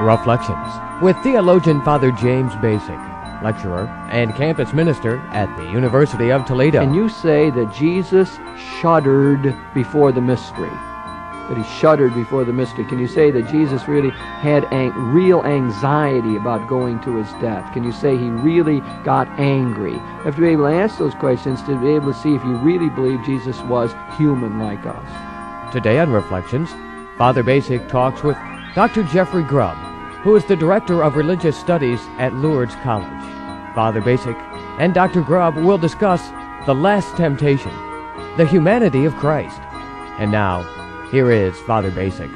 Reflections with theologian Father James Bacik, lecturer and campus minister at the University of Toledo. And you say that Jesus shuddered before the mystery. That he shuddered before the mystery. Can you say that Jesus really had real anxiety about going to his death? Can you say he really got angry? You have to be able to ask those questions to be able to see if you really believe Jesus was human like us. Today on Reflections, Father Bacik talks with Dr. Jeffrey Grubb, who is the Director of Religious Studies at Lourdes College. Father Bacik and Dr. Grubb will discuss the last temptation, the humanity of Christ. And now, here is Father Bacik.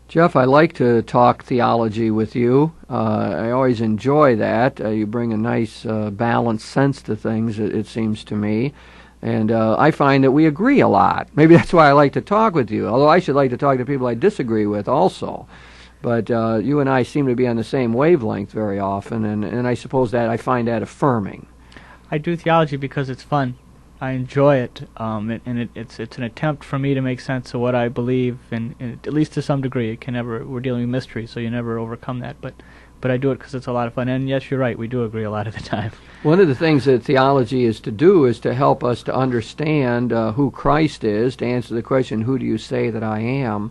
Jeff, I like to talk theology with you. I always enjoy that. You bring a nice balanced sense to things, it seems to me. And I find that we agree a lot. Maybe that's why I like to talk with you, although I should like to talk to people I disagree with also. But you and I seem to be on the same wavelength very often, and I suppose that I find that affirming. I do theology because it's fun. I enjoy it, and it's an attempt for me to make sense of what I believe, and at least to some degree. We're dealing with mystery, so you never overcome that. But I do it because it's a lot of fun. And yes, you're right, we do agree a lot of the time. One of the things that theology is to do is to help us to understand who Christ is, to answer the question, who do you say that I am?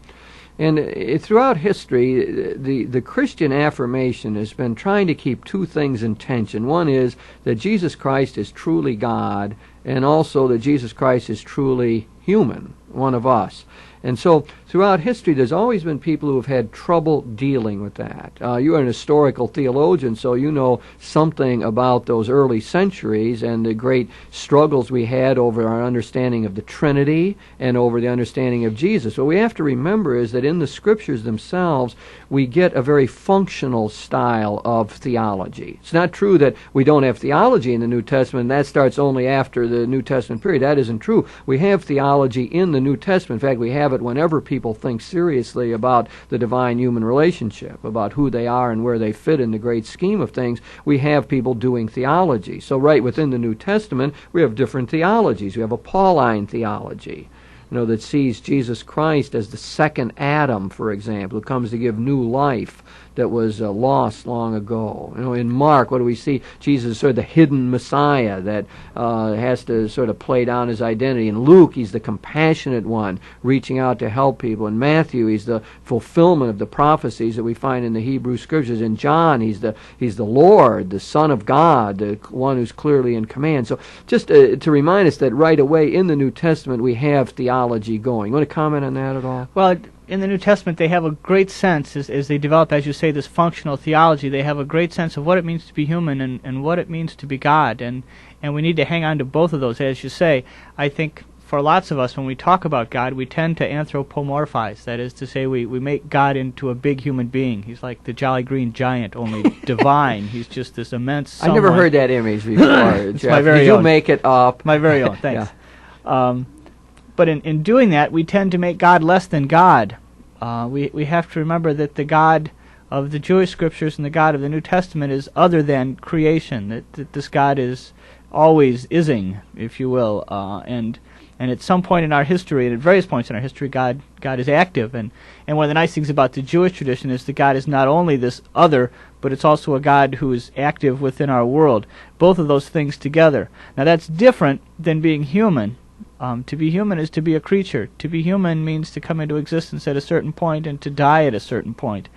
And throughout history, the Christian affirmation has been trying to keep two things in tension. One is that Jesus Christ is truly God, and also that Jesus Christ is truly human, one of us. And so throughout history, there's always been people who have had trouble dealing with that. You're an historical theologian, so you know something about those early centuries and the great struggles we had over our understanding of the Trinity and over the understanding of Jesus. What we have to remember is that in the Scriptures themselves, we get a very functional style of theology. It's not true that we don't have theology in the New Testament, and that starts only after the New Testament period. That isn't true. We have theology in the New Testament. In fact, we have it whenever people think seriously about the divine-human relationship, about who they are and where they fit in the great scheme of things. We have people doing theology. So right within the New Testament, we have different theologies. We have a Pauline theology, that sees Jesus Christ as the second Adam, for example, who comes to give new life that was lost long ago. In Mark, what do we see? Jesus is sort of the hidden Messiah that has to sort of play down his identity. In Luke, he's the compassionate one, reaching out to help people. In Matthew, he's the fulfillment of the prophecies that we find in the Hebrew Scriptures. In John, he's the Lord, the Son of God, the one who's clearly in command. So just to remind us that right away in the New Testament we have theology going. You want to comment on that at all? Well, in the New Testament, they have a great sense, as they develop, as you say, this functional theology, they have a great sense of what it means to be human and what it means to be God. And we need to hang on to both of those. As you say, I think for lots of us, when we talk about God, we tend to anthropomorphize. That is to say, we make God into a big human being. He's like the Jolly Green Giant, only divine. He's just this immense someone. I never heard that image before, Jeff. My very Did own. You make it up? My very own, thanks. Yeah. But in doing that, we tend to make God less than God. We have to remember that the God of the Jewish Scriptures and the God of the New Testament is other than creation, that this God is always ising, if you will, and at some point in our history, and at various points in our history, God is active, and one of the nice things about the Jewish tradition is that God is not only this other, but it's also a God who is active within our world, both of those things together. Now that's different than being human. To be human is to be a creature. To be human means to come into existence at a certain point and to die at a certain point.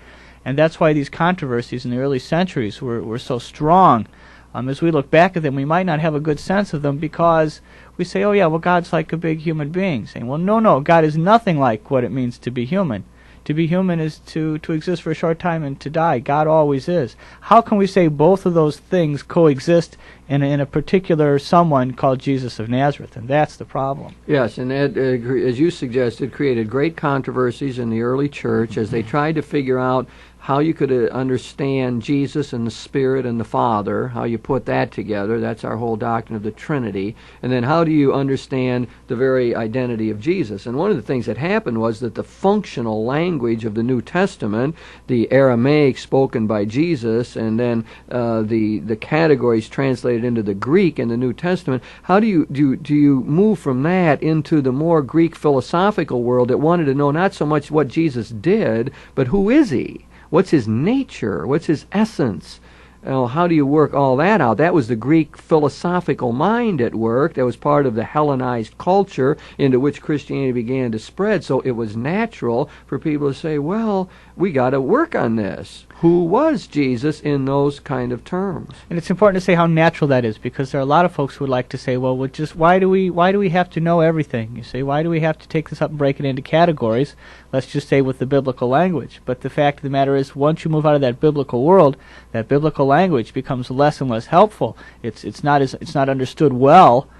And that's why these controversies in the early centuries were so strong. As we look back at them, we might not have a good sense of them because we say, oh yeah, well, God's like a big human being. Saying, well, no, God is nothing like what it means to be human. To be human is to exist for a short time and to die. God always is. How can we say both of those things coexist in a particular someone called Jesus of Nazareth? And that's the problem. Yes, and that, as you suggested, created great controversies in the early church as they tried to figure out how you could understand Jesus and the Spirit and the Father, how you put that together. That's our whole doctrine of the Trinity. And then how do you understand the very identity of Jesus? And one of the things that happened was that the functional language of the New Testament, the Aramaic spoken by Jesus, and then the categories translated translated into the Greek in the New Testament, how do you move from that into the more Greek philosophical world that wanted to know not so much what Jesus did, but who is he? What's his nature? What's his essence? How do you work all that out? That was the Greek philosophical mind at work. That was part of the Hellenized culture into which Christianity began to spread. So it was natural for people to say, well, we got to work on this. Who was Jesus in those kind of terms? And it's important to say how natural that is, because there are a lot of folks who would like to say, well, just why do we have to know everything? You say, why do we have to take this up and break it into categories? Let's just say with the biblical language. But the fact of the matter is, once you move out of that biblical world, that biblical language becomes less and less helpful. It's not understood well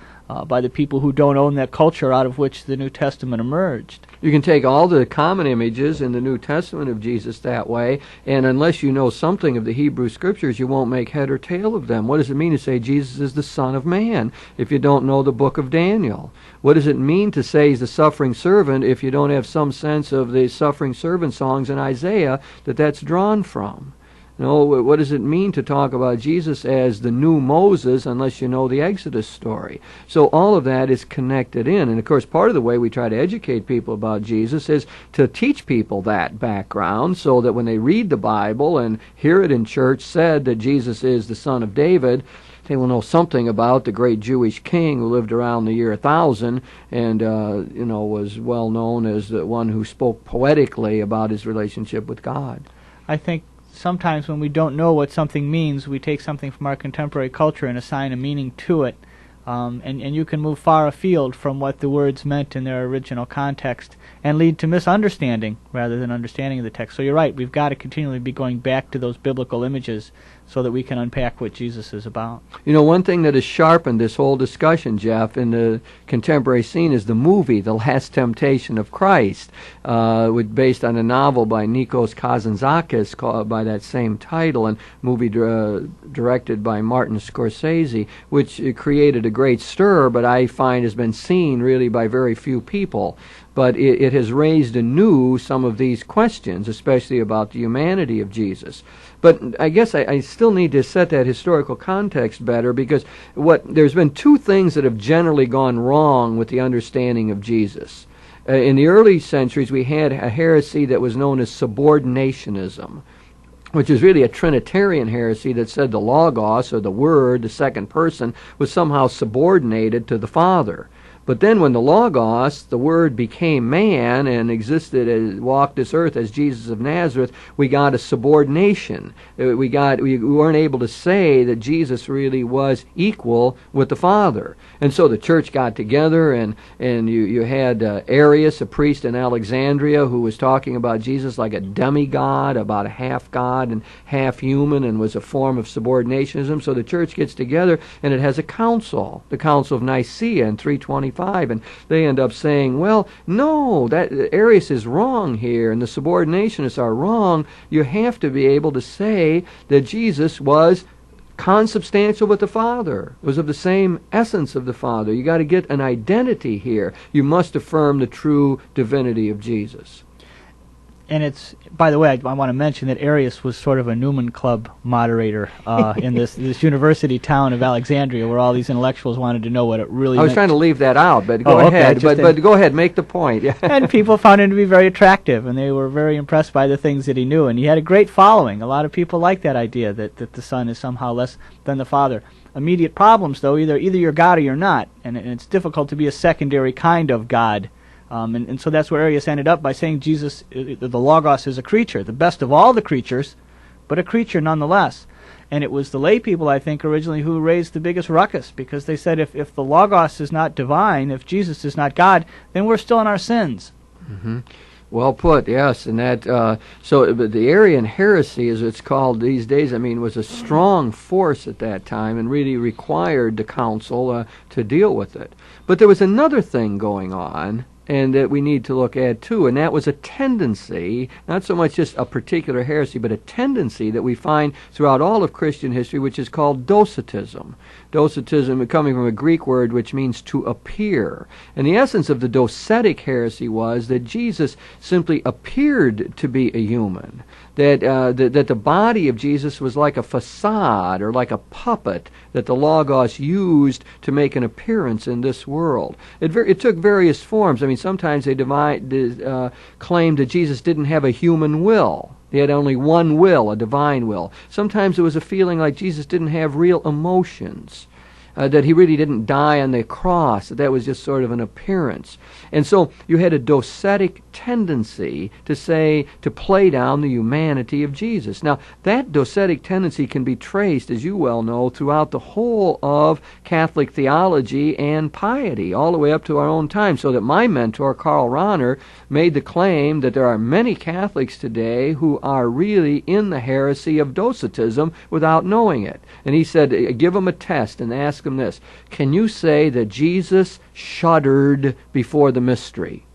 by the people who don't own that culture out of which the New Testament emerged. You can take all the common images in the New Testament of Jesus that way, and unless you know something of the Hebrew Scriptures, you won't make head or tail of them. What does it mean to say Jesus is the Son of Man if you don't know the book of Daniel? What does it mean to say he's the suffering servant if you don't have some sense of the suffering servant songs in Isaiah that's drawn from? No, what does it mean to talk about Jesus as the new Moses unless you know the Exodus story? So all of that is connected in. And of course, part of the way we try to educate people about Jesus is to teach people that background so that when they read the Bible and hear it in church said that Jesus is the Son of David, they will know something about the great Jewish king who lived around the year 1000 and was well known as the one who spoke poetically about his relationship with God. I think sometimes when we don't know what something means, we take something from our contemporary culture and assign a meaning to it. And you can move far afield from what the words meant in their original context and lead to misunderstanding rather than understanding of the text. So you're right, we've got to continually be going back to those biblical images so that we can unpack what Jesus is about. You know, one thing that has sharpened this whole discussion, Jeff, in the contemporary scene is the movie, The Last Temptation of Christ, based on a novel by Nikos Kazantzakis called by that same title, and movie directed by Martin Scorsese, which created a great stir, but I find has been seen really by very few people. But it has raised anew some of these questions, especially about the humanity of Jesus. But I guess I still need to set that historical context better, because there's been two things that have generally gone wrong with the understanding of Jesus. In the early centuries, we had a heresy that was known as subordinationism, which is really a Trinitarian heresy that said the Logos, or the Word, the second person, was somehow subordinated to the Father. But then when the Logos, the Word, became man and walked this earth as Jesus of Nazareth, we got a subordination. We weren't able to say that Jesus really was equal with the Father. And so the church got together, and you had Arius, a priest in Alexandria, who was talking about Jesus like a demigod, about a half God and half human, and was a form of subordinationism. So the church gets together, and it has a council, the Council of Nicaea in 325. And they end up saying, well, no, that Arius is wrong here, and the subordinationists are wrong. You have to be able to say that Jesus was consubstantial with the Father, was of the same essence of the Father. You got to get an identity here. You must affirm the true divinity of Jesus. And it's, by the way, I want to mention that Arius was sort of a Newman Club moderator in this university town of Alexandria, where all these intellectuals wanted to know what it really meant. I was trying to leave that out, but go ahead. But go ahead, make the point. And people found him to be very attractive, and they were very impressed by the things that he knew. And he had a great following. A lot of people like that idea that the Son is somehow less than the Father. Immediate problems, though, either you're God or you're not, and it's difficult to be a secondary kind of God. And so that's where Arius ended up by saying Jesus, the Logos, is a creature, the best of all the creatures, but a creature nonetheless. And it was the lay people, I think, originally who raised the biggest ruckus, because they said if the Logos is not divine, if Jesus is not God, then we're still in our sins. Mm-hmm. Well put, yes. And that so the Arian heresy, as it's called these days, was a strong force at that time and really required the council to deal with it. But there was another thing going on, and that we need to look at too. And that was a tendency, not so much just a particular heresy, but a tendency that we find throughout all of Christian history, which is called Docetism. Docetism coming from a Greek word which means to appear. And the essence of the Docetic heresy was that Jesus simply appeared to be a human. That the body of Jesus was like a facade or like a puppet that the Logos used to make an appearance in this world. It took various forms. I mean, sometimes they claimed that Jesus didn't have a human will. He had only one will, a divine will. Sometimes it was a feeling like Jesus didn't have real emotions. That he really didn't die on the cross, that was just sort of an appearance. And so you had a docetic tendency to play down the humanity of Jesus. Now, that docetic tendency can be traced, as you well know, throughout the whole of Catholic theology and piety, all the way up to our own time, so that my mentor, Karl Rahner, made the claim that there are many Catholics today who are really in the heresy of Docetism without knowing it. And he said, give them a test and ask them this: can you say that Jesus shuddered before the mystery?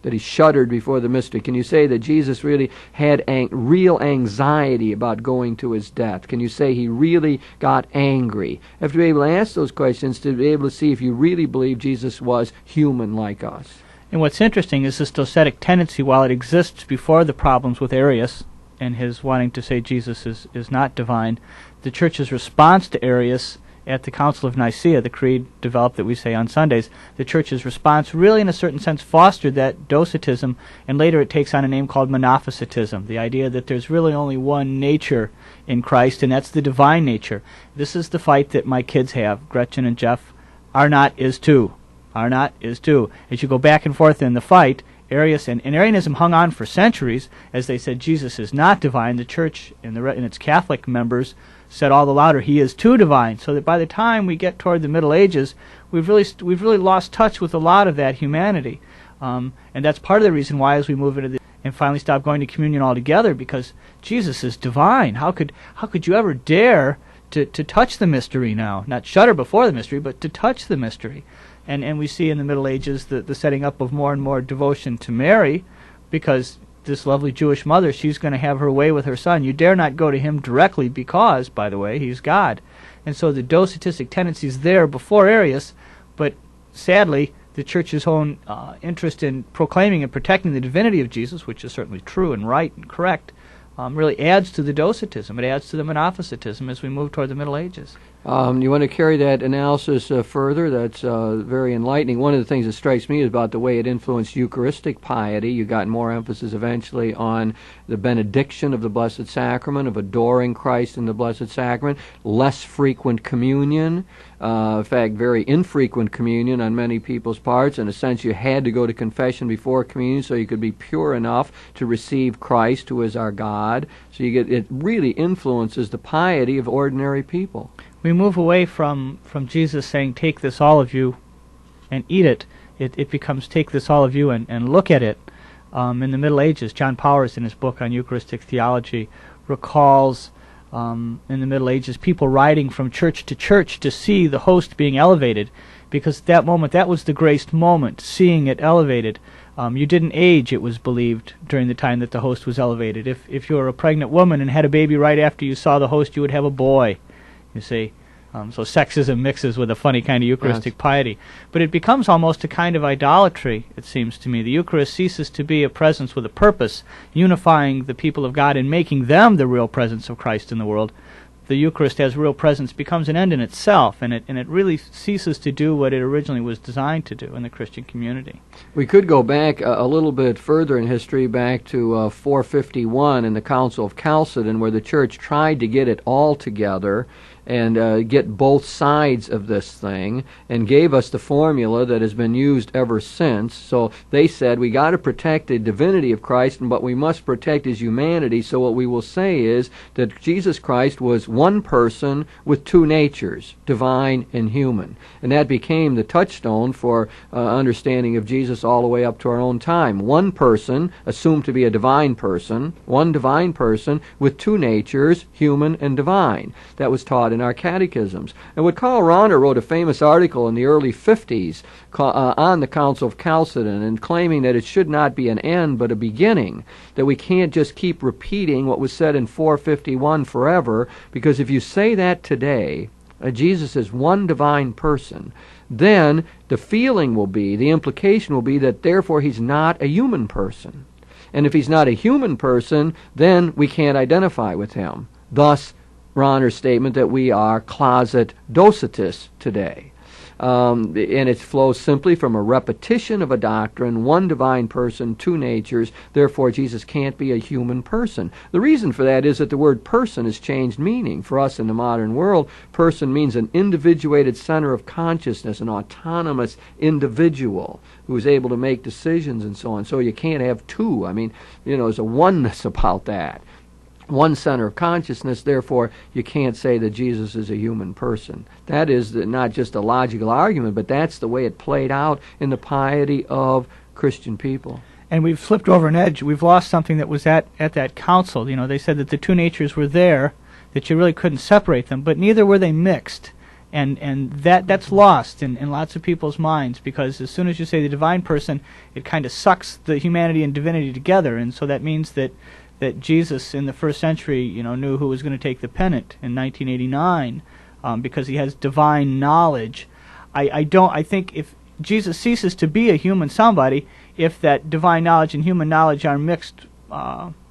That he shuddered before the mystery. Can you say that Jesus really had real anxiety about going to his death? Can you say he really got angry? You have to be able to ask those questions to be able to see if you really believe Jesus was human like us. And what's interesting is this docetic tendency, while it exists before the problems with Arius and his wanting to say Jesus is not divine, the Church's response to Arius at the Council of Nicaea, the creed developed that we say on Sundays, the Church's response really in a certain sense fostered that docetism, and later it takes on a name called monophysitism, the idea that there's really only one nature in Christ, and that's the divine nature. This is the fight that my kids have, Gretchen and Jeff. Are not is too. Are not is too. As you go back and forth in the fight, Arius and Arianism hung on for centuries as they said Jesus is not divine. The Church and its Catholic members said all the louder, he is too divine, so that by the time we get toward the Middle Ages, we've really lost touch with a lot of that humanity, and that's part of the reason why, as we move into and finally stop going to communion altogether, because Jesus is divine. How could you ever dare to touch the mystery now? Not shudder before the mystery, but to touch the mystery. And we see in the Middle Ages the setting up of more and more devotion to Mary, because this lovely Jewish mother, she's going to have her way with her son. You dare not go to him directly because, by the way, he's God. And so the docetistic tendency is there before Arius, but sadly, the Church's own interest in proclaiming and protecting the divinity of Jesus, which is certainly true and right and correct, really adds to the docetism. It adds to the monophysitism as we move toward the Middle Ages. You want to carry that analysis further? That's very enlightening. One of the things that strikes me is about the way it influenced Eucharistic piety. You got more emphasis eventually on the benediction of the Blessed Sacrament, of adoring Christ in the Blessed Sacrament, less frequent communion, in fact, very infrequent communion on many people's parts. In a sense, you had to go to confession before communion so you could be pure enough to receive Christ, who is our God. So it really influences the piety of ordinary people. We move away from Jesus saying, take this all of you and eat it. It becomes, take this all of you and look at it. In the Middle Ages, John Powers, in his book on Eucharistic theology, recalls in the Middle Ages people riding from church to church to see the host being elevated, because at that moment, that was the graced moment, seeing it elevated. You didn't age, it was believed, during the time that the host was elevated. If you were a pregnant woman and had a baby right after you saw the host, you would have a boy. You see, so sexism mixes with a funny kind of Eucharistic piety. But it becomes almost a kind of idolatry, it seems to me. The Eucharist ceases to be a presence with a purpose, unifying the people of God and making them the real presence of Christ in the world. The Eucharist as real presence becomes an end in itself, and it really ceases to do what it originally was designed to do in the Christian community. We could go back a little bit further in history, back to 451 in the Council of Chalcedon, where the Church tried to get it all together and get both sides of this thing, and gave us the formula that has been used ever since. So they said, we got to protect the divinity of Christ, but we must protect his humanity. So what we will say is that Jesus Christ was one person with two natures, divine and human. And that became the touchstone for understanding of Jesus all the way up to our own time. One person, assumed to be a divine person, one divine person with two natures, human and divine. That was taught in our catechisms. And what Karl Rahner wrote a famous article in the early 50s on the Council of Chalcedon, and claiming that it should not be an end but a beginning, that we can't just keep repeating what was said in 451 forever, because if you say that today, Jesus is one divine person, then the feeling will be, the implication will be that therefore he's not a human person. And if he's not a human person, then we can't identify with him. Thus, Rahner's statement that we are closet docetists today. And it flows simply from a repetition of a doctrine, one divine person, two natures, therefore Jesus can't be a human person. The reason for that is that the word person has changed meaning. For us in the modern world, person means an individuated center of consciousness, an autonomous individual who is able to make decisions and so on. So you can't have two. I mean, there's a oneness about that. One center of consciousness, therefore you can't say that Jesus is a human person. That is not just a logical argument, but that's the way it played out in the piety of Christian people. And we've flipped over an edge. We've lost something that was at that council. They said that the two natures were there, that you really couldn't separate them, but neither were they mixed. And that's lost in lots of people's minds, because as soon as you say the divine person, it kind of sucks the humanity and divinity together, and so that means that Jesus in the first century, knew who was going to take the pennant in 1989, because he has divine knowledge. I think if Jesus ceases to be a human somebody, if that divine knowledge and human knowledge are mixed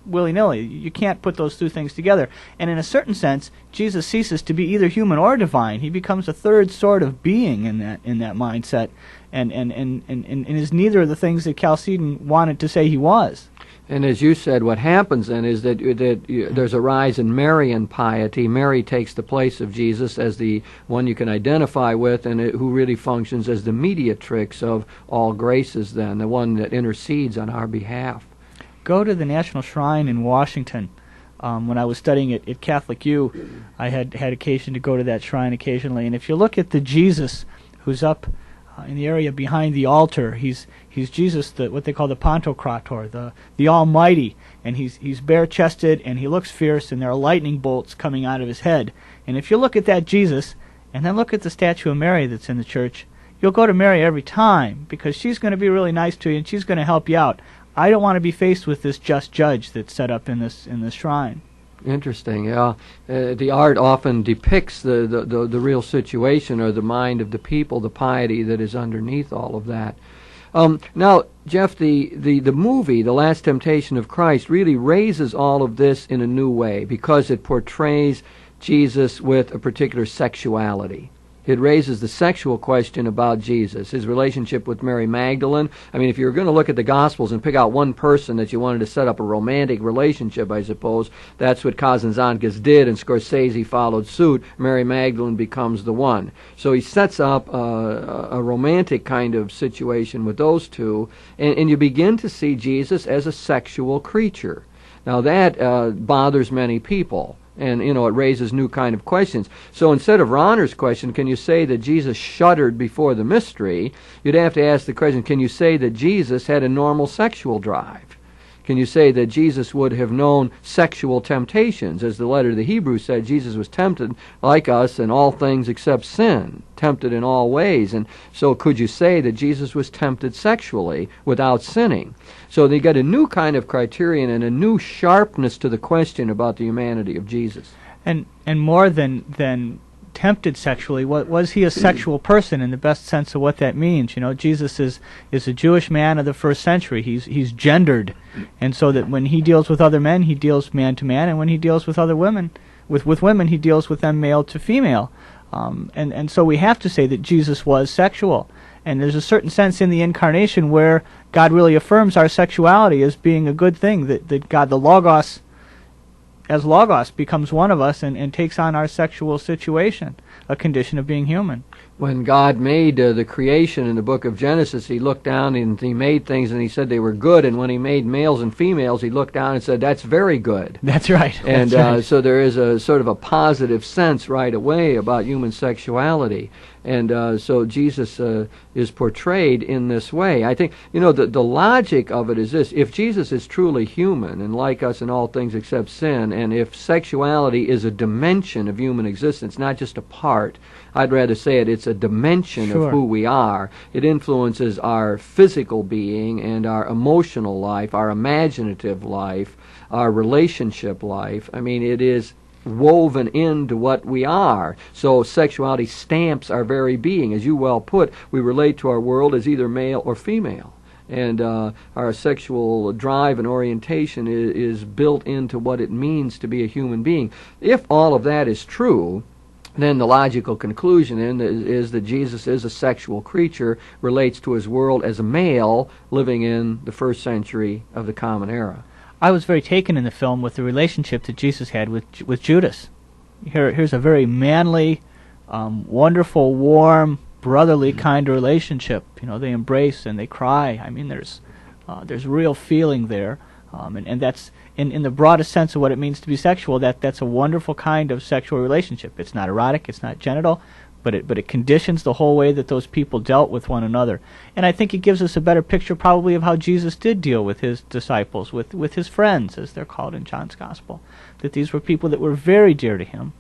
willy-nilly, you can't put those two things together. And in a certain sense, Jesus ceases to be either human or divine. He becomes a third sort of being in that mindset, and is neither of the things that Chalcedon wanted to say he was. And as you said, what happens then is that there's a rise in Marian piety. Mary takes the place of Jesus as the one you can identify with, and who really functions as the mediatrix of all graces then, the one that intercedes on our behalf. Go to the National Shrine in Washington. When I was studying at Catholic U, I had occasion to go to that shrine occasionally, and if you look at the Jesus who's up in the area behind the altar, he's Jesus, what they call the Pantocrator, the Almighty, and he's bare-chested and he looks fierce, and there are lightning bolts coming out of his head. And if you look at that Jesus, and then look at the statue of Mary that's in the church, you'll go to Mary every time, because she's going to be really nice to you and she's going to help you out. I don't want to be faced with this just judge that's set up in this shrine. Interesting, yeah. The art often depicts the real situation or the mind of the people, the piety that is underneath all of that. Now, Jeff, the movie, The Last Temptation of Christ, really raises all of this in a new way because it portrays Jesus with a particular sexuality. It raises the sexual question about Jesus, his relationship with Mary Magdalene. I mean, if you were going to look at the Gospels and pick out one person that you wanted to set up a romantic relationship, I suppose, that's what Kazantzakis did, and Scorsese followed suit. Mary Magdalene becomes the one. So he sets up a romantic kind of situation with those two, and you begin to see Jesus as a sexual creature. Now that bothers many people. And, it raises new kind of questions. So instead of Rahner's question, can you say that Jesus shuddered before the mystery, you'd have to ask the question, can you say that Jesus had a normal sexual drive? Can you say that Jesus would have known sexual temptations? As the letter to the Hebrews said, Jesus was tempted like us in all things except sin, tempted in all ways. And so could you say that Jesus was tempted sexually without sinning? So they got a new kind of criterion and a new sharpness to the question about the humanity of Jesus. And more than tempted sexually, was he a sexual person in the best sense of what that means? Jesus is a Jewish man of the first century. He's gendered, and so that when he deals with other men, he deals man to man, and when he deals with other women, with women, he deals with them male to female. And so we have to say that Jesus was sexual. And there's a certain sense in the Incarnation where God really affirms our sexuality as being a good thing, that God, the Logos, as Logos, becomes one of us and takes on our sexual situation, a condition of being human. When God made the creation in the book of Genesis, he looked down and he made things and he said they were good. And when he made males and females, he looked down and said, that's very good. That's right. And so there is a sort of a positive sense right away about human sexuality. And so Jesus is portrayed in this way. I think, the logic of it is this. If Jesus is truly human and like us in all things except sin, and if sexuality is a dimension of human existence, not just a part, I'd rather say it's a dimension Sure. of who we are. It influences our physical being and our emotional life, our imaginative life, our relationship life. I mean, it is woven into what we are. So sexuality stamps our very being. As you well put, we relate to our world as either male or female. And our sexual drive and orientation is built into what it means to be a human being. If all of that is true, then the logical conclusion is that Jesus is a sexual creature, relates to his world as a male living in the first century of the Common Era. I was very taken in the film with the relationship that Jesus had with Judas. Here's a very manly, wonderful, warm, brotherly kind of relationship. They embrace and they cry. I mean, there's real feeling there, and that's in the broadest sense of what it means to be sexual. That's a wonderful kind of sexual relationship. It's not erotic. It's not genital. But it conditions the whole way that those people dealt with one another. And I think it gives us a better picture probably of how Jesus did deal with his disciples, with his friends, as they're called in John's Gospel, that these were people that were very dear to him.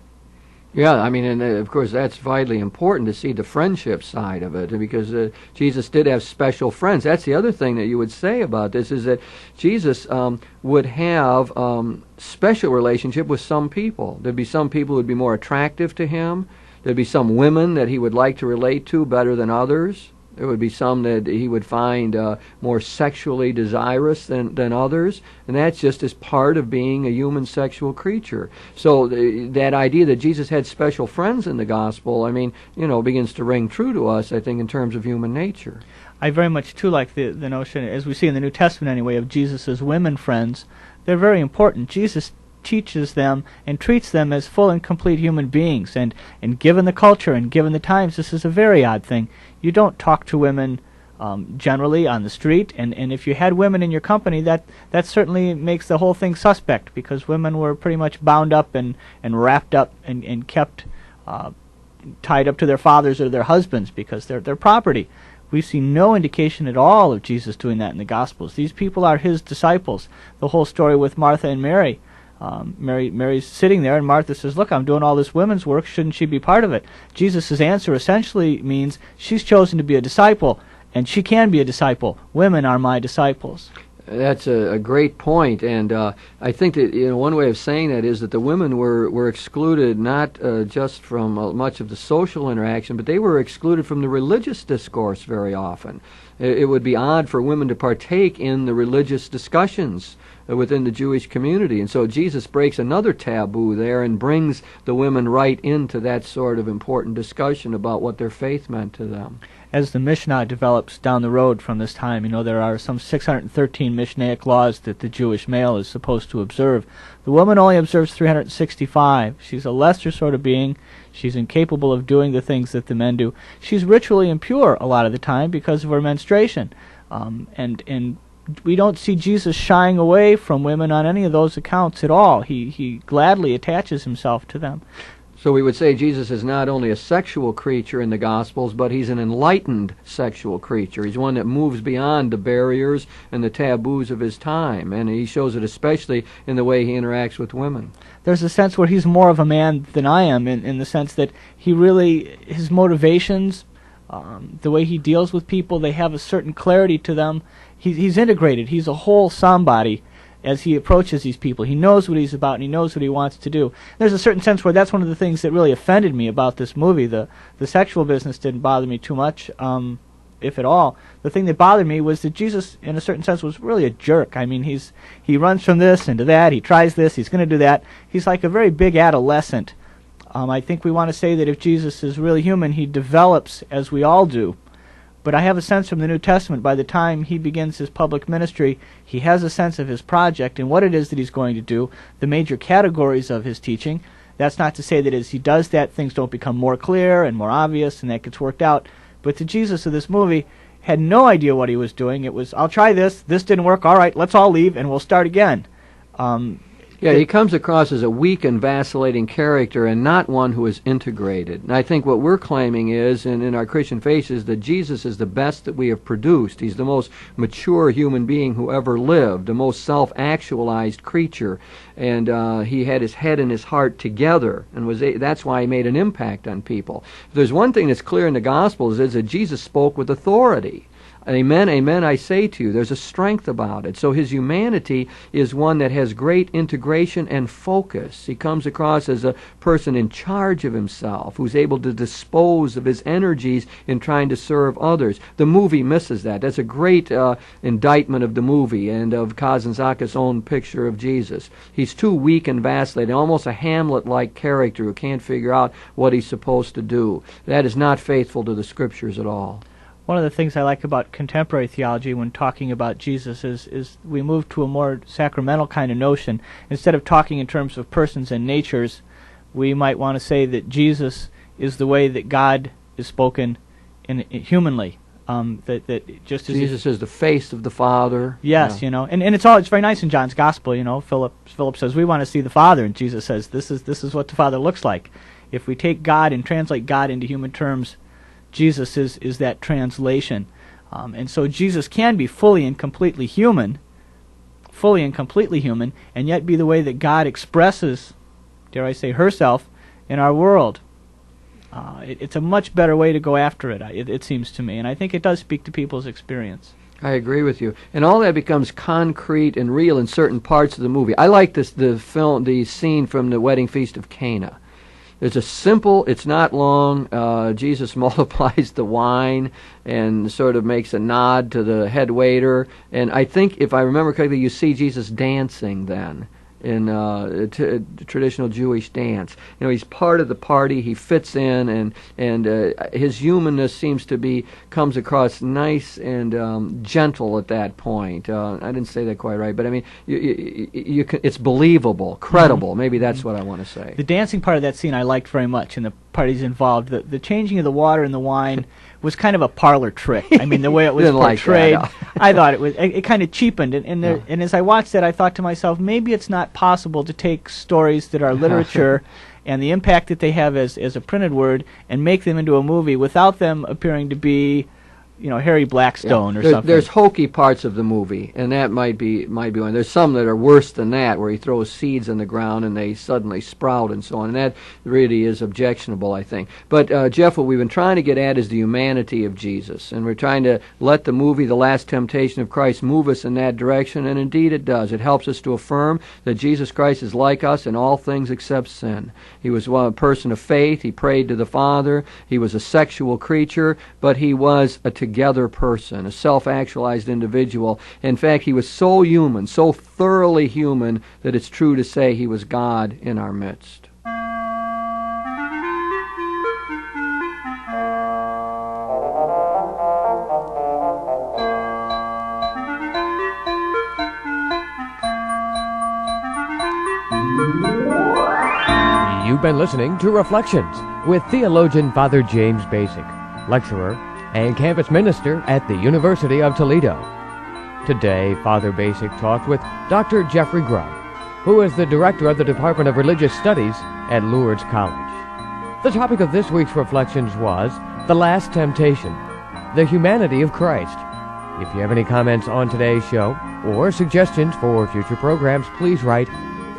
Yeah, I mean, and of course that's vitally important to see the friendship side of it, because Jesus did have special friends. That's the other thing that you would say about this, is that Jesus would have special relationship with some people. There'd be some people who would be more attractive to him. There'd be some women that he would like to relate to better than others. There would be some that he would find more sexually desirous than others. And that's just as part of being a human sexual creature. So that idea that Jesus had special friends in the gospel, I mean, begins to ring true to us, I think, in terms of human nature. I very much, too, like the notion, as we see in the New Testament anyway, of Jesus' women friends. They're very important. Jesus teaches them and treats them as full and complete human beings. And given the culture and given the times, this is a very odd thing. You don't talk to women generally on the street, and if you had women in your company, that certainly makes the whole thing suspect, because women were pretty much bound up and wrapped up and kept tied up to their fathers or their husbands because they're their property. We see no indication at all of Jesus doing that in the Gospels. These people are his disciples. The whole story with Martha and Mary. Mary's sitting there, and Martha says, "Look, I'm doing all this women's work. Shouldn't she be part of it?" Jesus' answer essentially means she's chosen to be a disciple, and she can be a disciple. Women are my disciples. That's a great point, and I think that one way of saying that is that the women were excluded not just from much of the social interaction, but they were excluded from the religious discourse very often. It would be odd for women to partake in the religious discussions within the Jewish community, and so Jesus breaks another taboo there and brings the women right into that sort of important discussion about what their faith meant to them. As the Mishnah develops down the road from this time, there are some 613 Mishnaic laws that the Jewish male is supposed to observe. The woman only observes 365. She's a lesser sort of being. She's incapable of doing the things that the men do. She's ritually impure a lot of the time because of her menstruation. And we don't see Jesus shying away from women on any of those accounts at all. He gladly attaches himself to them. So we would say Jesus is not only a sexual creature in the Gospels, but he's an enlightened sexual creature. He's one that moves beyond the barriers and the taboos of his time, and he shows it especially in the way he interacts with women. There's a sense where he's more of a man than I am, in the sense that his motivations, the way he deals with people, they have a certain clarity to them. He's integrated. He's a whole somebody as he approaches these people. He knows what he's about, and he knows what he wants to do. There's a certain sense where that's one of the things that really offended me about this movie. The sexual business didn't bother me too much, if at all. The thing that bothered me was that Jesus, in a certain sense, was really a jerk. I mean, he runs from this into that. He tries this. He's going to do that. He's like a very big adolescent. I think we want to say that if Jesus is really human, he develops as we all do. But I have a sense from the New Testament, by the time he begins his public ministry, he has a sense of his project and what it is that he's going to do, the major categories of his teaching. That's not to say that as he does that, things don't become more clear and more obvious and that gets worked out. But the Jesus of this movie had no idea what he was doing. It was, I'll try this didn't work, all right, let's all leave and we'll start again. Yeah, he comes across as a weak and vacillating character and not one who is integrated. And I think what we're claiming is, and in our Christian faith, is that Jesus is the best that we have produced. He's the most mature human being who ever lived, the most self-actualized creature. And he had his head and his heart together, and that's why he made an impact on people. If there's one thing that's clear in the Gospels is that Jesus spoke with authority. Amen, amen, I say to you. There's a strength about it. So his humanity is one that has great integration and focus. He comes across as a person in charge of himself, who's able to dispose of his energies in trying to serve others. The movie misses that. That's a great indictment of the movie and of Kazantzakis' own picture of Jesus. He's too weak and vacillating, almost a Hamlet-like character who can't figure out what he's supposed to do. That is not faithful to the Scriptures at all. One of the things I like about contemporary theology when talking about Jesus is we move to a more sacramental kind of notion. Instead of talking in terms of persons and natures, we might want to say that Jesus is the way that God is spoken humanly. That just as Jesus is the face of the Father. Yes, yeah. And it's very nice in John's Gospel. Philip says we want to see the Father, and Jesus says this is what the Father looks like. If we take God and translate God into human terms, Jesus is that translation. And so Jesus can be fully and completely human, and yet be the way that God expresses, dare I say, herself in our world. It's a much better way to go after it, it seems to me, and I think it does speak to people's experience. I agree with you. And all that becomes concrete and real in certain parts of the movie. I like the scene from the wedding feast of Cana. It's a simple, it's not long. Jesus multiplies the wine and sort of makes a nod to the head waiter. And I think, if I remember correctly, you see Jesus dancing then in traditional Jewish dance. He's part of the party. He fits in, and his humanness comes across nice and gentle at that point. I didn't say that quite right, but I mean, it's believable, credible. Mm-hmm. Maybe that's what I want to say. The dancing part of that scene I liked very much, and the parties involved. The changing of the water and the wine was kind of a parlor trick. I mean, the way it was portrayed, like that, no. I thought it kind of cheapened. And as I watched that, I thought to myself, maybe it's not possible to take stories that are literature and the impact that they have as a printed word and make them into a movie without them appearing to be, Harry Blackstone or something. There's hokey parts of the movie, and that might be one. There's some that are worse than that, where he throws seeds in the ground and they suddenly sprout and so on, and that really is objectionable, I think. But, Jeff, what we've been trying to get at is the humanity of Jesus, and we're trying to let the movie The Last Temptation of Christ move us in that direction, and indeed it does. It helps us to affirm that Jesus Christ is like us in all things except sin. He was a person of faith. He prayed to the Father. He was a sexual creature, but he was a together person, a self-actualized individual. In fact, he was so human, so thoroughly human, that it's true to say he was God in our midst. You've been listening to Reflections with theologian Father James Bacik, lecturer and campus minister at the University of Toledo. Today, Father Bacik talked with Dr. Jeffrey Grubb, who is the director of the Department of Religious Studies at Lourdes College. The topic of this week's Reflections was The Last Temptation, the humanity of Christ. If you have any comments on today's show or suggestions for future programs, please write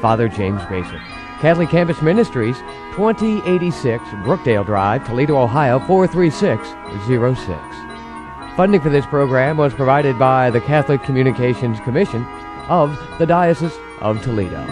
Father James Bacik, Catholic Campus Ministries, 2086 Brookdale Drive, Toledo, Ohio, 43606. Funding for this program was provided by the Catholic Communications Commission of the Diocese of Toledo.